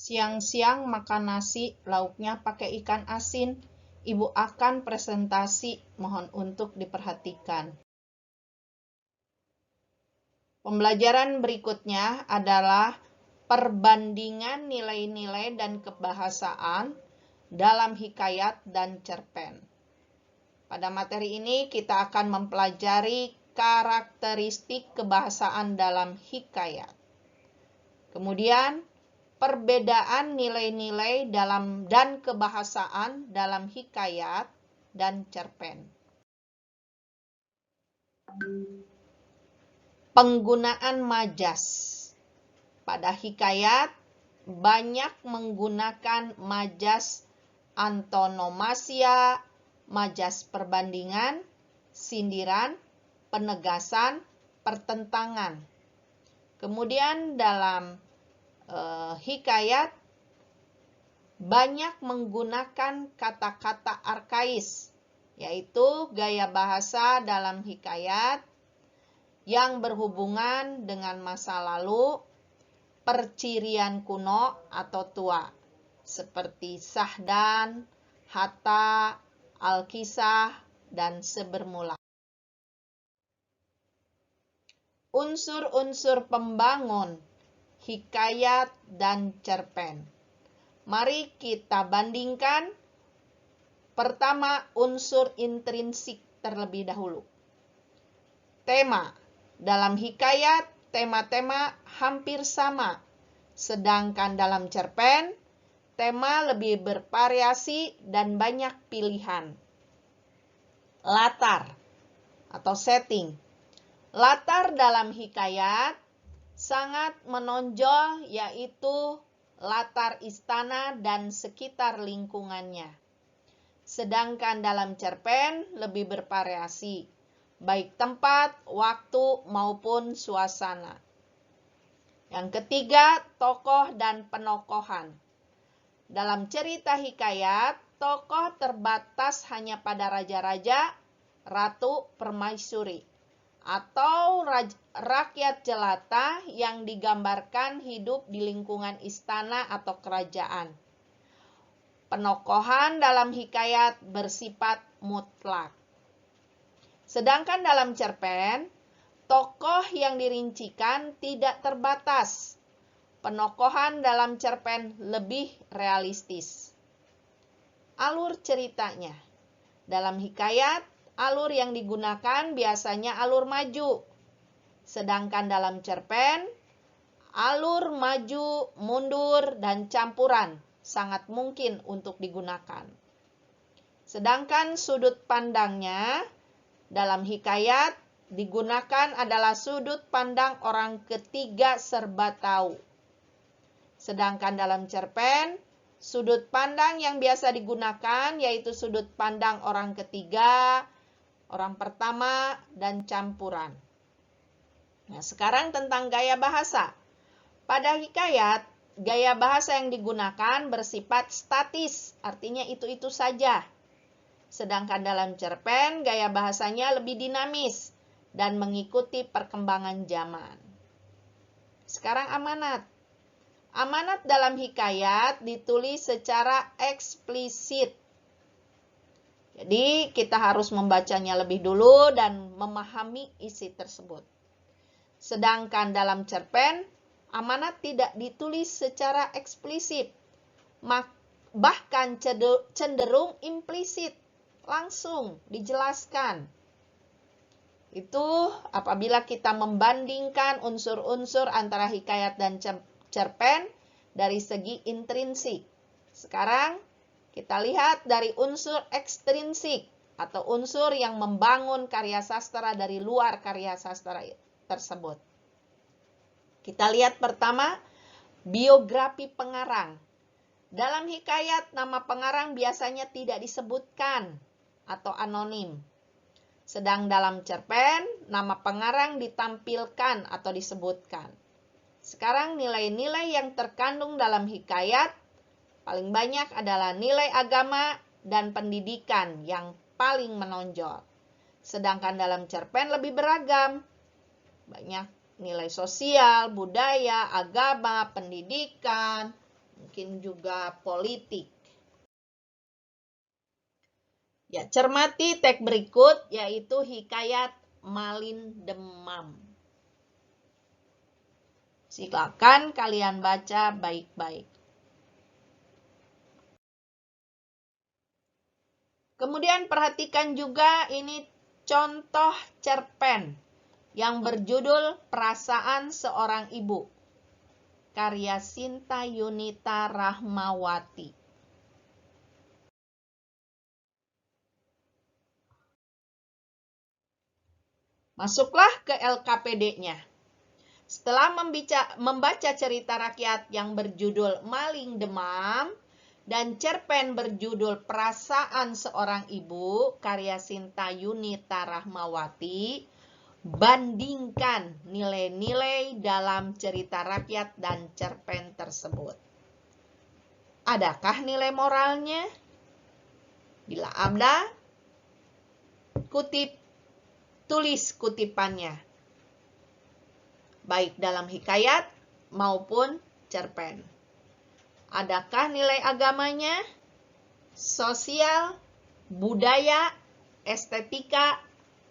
Siang-siang makan nasi, lauknya pakai ikan asin. Ibu akan presentasi, mohon untuk diperhatikan. Pembelajaran berikutnya adalah perbandingan nilai-nilai dan kebahasaan dalam hikayat dan cerpen. Pada materi ini kita akan mempelajari karakteristik kebahasaan dalam hikayat. Kemudian, perbedaan nilai-nilai dan kebahasaan dalam hikayat dan cerpen. Penggunaan majas. Pada hikayat, banyak menggunakan majas antonomasia, majas perbandingan, sindiran, penegasan, pertentangan. Kemudian dalam hikayat banyak menggunakan kata-kata arkais, yaitu gaya bahasa dalam hikayat yang berhubungan dengan masa lalu, percirian kuno atau tua, seperti Sahdan, Hatta, Alkisah, dan sebermula. Unsur-unsur pembangun hikayat dan cerpen. Mari kita bandingkan. Pertama, unsur intrinsik terlebih dahulu. Tema. Dalam hikayat, tema-tema hampir sama. Sedangkan dalam cerpen, tema lebih bervariasi dan banyak pilihan. Latar atau setting. Latar dalam hikayat sangat menonjol, yaitu latar istana dan sekitar lingkungannya. Sedangkan dalam cerpen lebih bervariasi, baik tempat, waktu, maupun suasana. Yang ketiga, tokoh dan penokohan. Dalam cerita hikayat, tokoh terbatas hanya pada raja-raja, ratu, permaisuri, atau rakyat jelata yang digambarkan hidup di lingkungan istana atau kerajaan. Penokohan dalam hikayat bersifat mutlak. Sedangkan dalam cerpen, tokoh yang dirincikan tidak terbatas. Penokohan dalam cerpen lebih realistis. Alur ceritanya. Dalam hikayat, alur yang digunakan biasanya alur maju. Sedangkan dalam cerpen, alur maju, mundur, dan campuran sangat mungkin untuk digunakan. Sedangkan sudut pandangnya dalam hikayat digunakan adalah sudut pandang orang ketiga serba tahu. Sedangkan dalam cerpen, sudut pandang yang biasa digunakan yaitu sudut pandang orang ketiga, orang pertama, dan campuran. Nah, sekarang tentang gaya bahasa. Pada hikayat, gaya bahasa yang digunakan bersifat statis, artinya itu-itu saja. Sedangkan dalam cerpen, gaya bahasanya lebih dinamis dan mengikuti perkembangan zaman. Sekarang amanat. Amanat dalam hikayat ditulis secara eksplisit. Jadi kita harus membacanya lebih dulu dan memahami isi tersebut. Sedangkan dalam cerpen, amanat tidak ditulis secara eksplisit, bahkan cenderung implisit, langsung dijelaskan. Itu apabila kita membandingkan unsur-unsur antara hikayat dan cerpen dari segi intrinsik. Sekarang kita lihat dari unsur ekstrinsik atau unsur yang membangun karya sastra dari luar karya sastra tersebut. Kita lihat pertama, biografi pengarang. Dalam hikayat, nama pengarang biasanya tidak disebutkan atau anonim. Sedang dalam cerpen, nama pengarang ditampilkan atau disebutkan. Sekarang nilai-nilai yang terkandung dalam hikayat paling banyak adalah nilai agama dan pendidikan yang paling menonjol. Sedangkan dalam cerpen lebih beragam. Banyak nilai sosial, budaya, agama, pendidikan, mungkin juga politik. Ya, cermati teks berikut yaitu hikayat Malin Demam. Silakan kalian baca baik-baik. Kemudian perhatikan juga ini contoh cerpen yang berjudul Perasaan Seorang Ibu, karya Sinta Yunita Rahmawati. Masuklah ke LKPD-nya. Setelah membaca cerita rakyat yang berjudul Malin Demam dan cerpen berjudul Perasaan Seorang Ibu, karya Sinta Yunita Rahmawati, bandingkan nilai-nilai dalam cerita rakyat dan cerpen tersebut. Adakah nilai moralnya? Bila ada, tulis kutipannya, baik dalam hikayat maupun cerpen. Adakah nilai agamanya, sosial, budaya, estetika,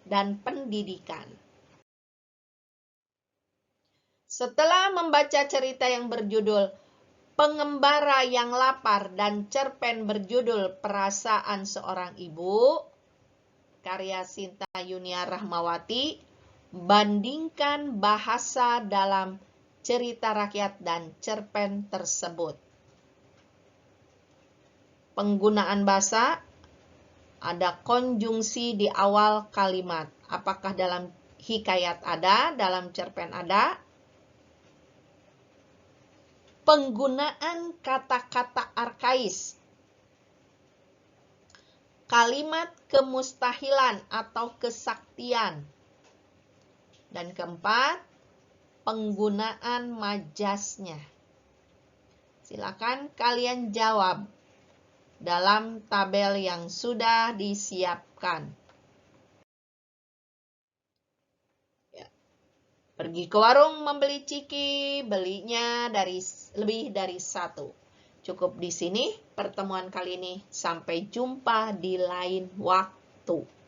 dan pendidikan? Setelah membaca cerita yang berjudul Pengembara yang Lapar dan cerpen berjudul Perasaan Seorang Ibu, karya Sinta Yunita Rahmawati, bandingkan bahasa dalam cerita rakyat dan cerpen tersebut. Penggunaan bahasa, ada konjungsi di awal kalimat. Apakah dalam hikayat ada, dalam cerpen ada? Penggunaan kata-kata arkais, kalimat kemustahilan atau kesaktian. Dan keempat, penggunaan majasnya. Silakan kalian jawab dalam tabel yang sudah disiapkan. Pergi ke warung membeli ciki, belinya lebih dari satu. Cukup di sini pertemuan kali ini. Sampai jumpa di lain waktu.